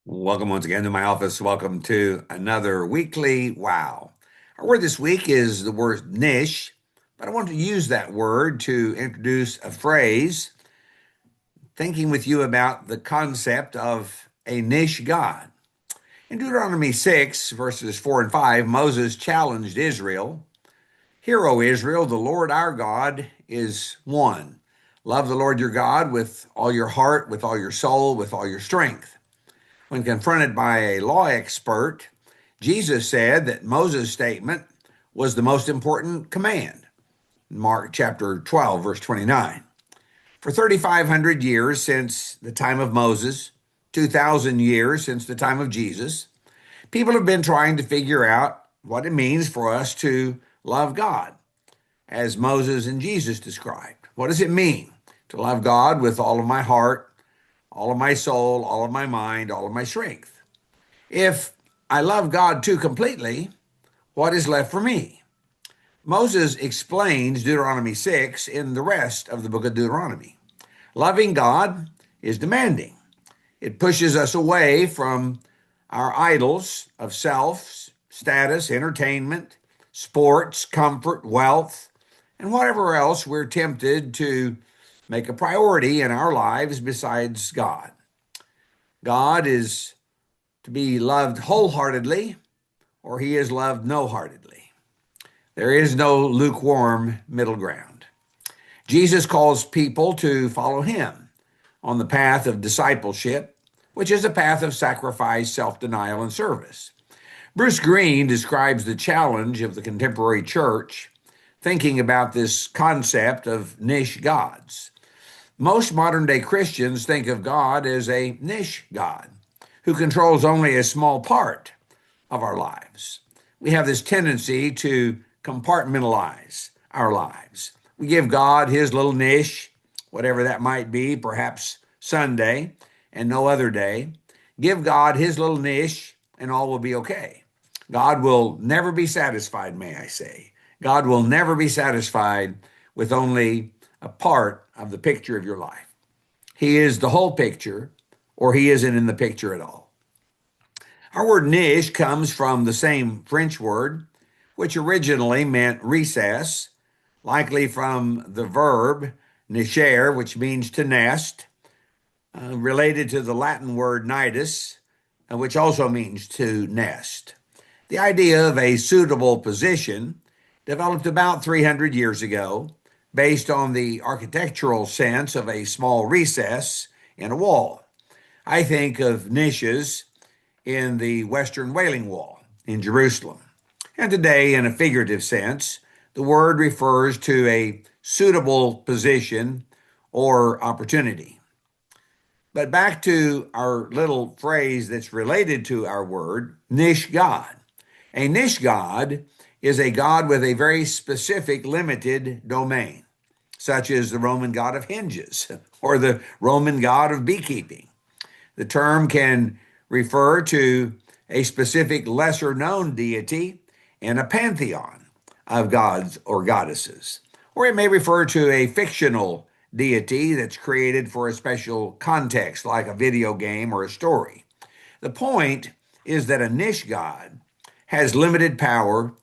Welcome once again to my office. Welcome to another weekly wow. Our word this week is the word niche, but I want to use that word to introduce a phrase, thinking with you about the concept of a niche God. In Deuteronomy 6, verses 4 and 5, Moses challenged Israel. Hear, O Israel, the Lord our God is one. Love the Lord your God with all your heart, with all your soul, with all your strength. When confronted by a law expert, Jesus said that Moses' statement was the most important command. Mark chapter 12, verse 29. For 3,500 years since the time of Moses, 2,000 years since the time of Jesus, people have been trying to figure out what it means for us to love God, as Moses and Jesus described. What does it mean to love God with all of my heart, all of my soul, all of my mind, all of my strength? If I love God too completely, what is left for me? Moses explains Deuteronomy 6 in the rest of the book of Deuteronomy. Loving God is demanding. It pushes us away from our idols of self, status, entertainment, sports, comfort, wealth, and whatever else we're tempted to make a priority in our lives besides God. God is to be loved wholeheartedly, or he is loved no-heartedly. There is no lukewarm middle ground. Jesus calls people to follow him on the path of discipleship, which is a path of sacrifice, self-denial, and service. Bruce Green describes the challenge of the contemporary church thinking about this concept of niche gods. Most modern-day Christians think of God as a niche God who controls only a small part of our lives. We have this tendency to compartmentalize our lives. We give God his little niche, whatever that might be, perhaps Sunday and no other day. Give God his little niche and all will be okay. God will never be satisfied, may I say. God will never be satisfied with only a part of the picture of your life. He is the whole picture, or he isn't in the picture at all. Our word niche comes from the same French word, which originally meant recess, likely from the verb nicher, which means to nest, related to the Latin word nidus, which also means to nest. The idea of a suitable position developed about 300 years ago based on the architectural sense of a small recess in a wall. I think of niches in the Western Wailing Wall in Jerusalem. And today, in a figurative sense, the word refers to a suitable position or opportunity. But back to our little phrase that's related to our word, niche God. A niche God is a God with a very specific, limited domain, such as the Roman god of hinges or the Roman god of beekeeping. The term can refer to a specific lesser known deity in a pantheon of gods or goddesses, or it may refer to a fictional deity that's created for a special context, like a video game or a story. The point is that a niche god has limited power,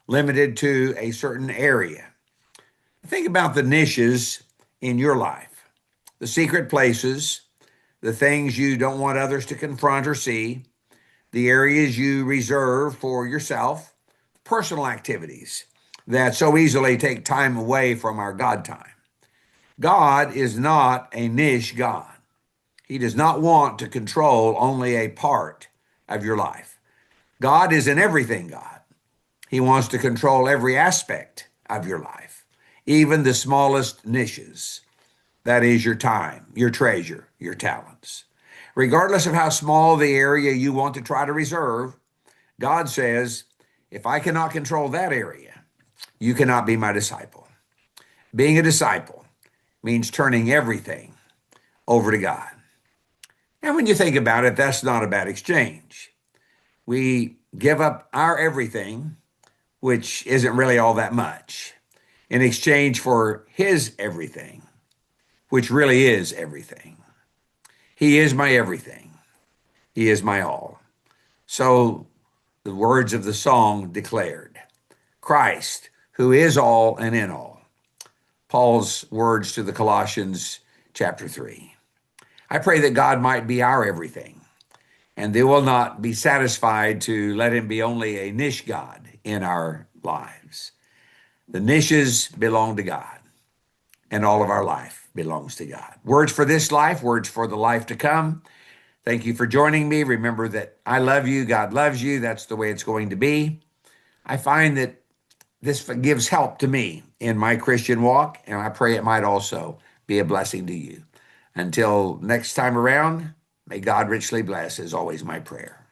limited to a certain area. Think about the niches in your life, the secret places, the things you don't want others to confront or see, the areas you reserve for yourself, personal activities that so easily take time away from our God time. God is not a niche God. He does not want to control only a part of your life. God is an everything God. He wants to control every aspect of your life, even the smallest niches. That is your time, your treasure, your talents. Regardless of how small the area you want to try to reserve, God says, if I cannot control that area, you cannot be my disciple. Being a disciple means turning everything over to God. And when you think about it, that's not a bad exchange. We give up our everything, which isn't really all that much, in exchange for his everything, which really is everything. He is my everything. He is my all. So the words of the song declared, Christ, who is all and in all. Paul's words to the Colossians chapter 3. I pray that God might be our everything, and they will not be satisfied to let him be only a niche God in our lives. The niches belong to God, and all of our life belongs to God. Words for this life, words for the life to come. Thank you for joining me. Remember that I love you, God loves you. That's the way it's going to be. I find that this gives help to me in my Christian walk, and I pray it might also be a blessing to you. Until next time around, may God richly bless, is always my prayer.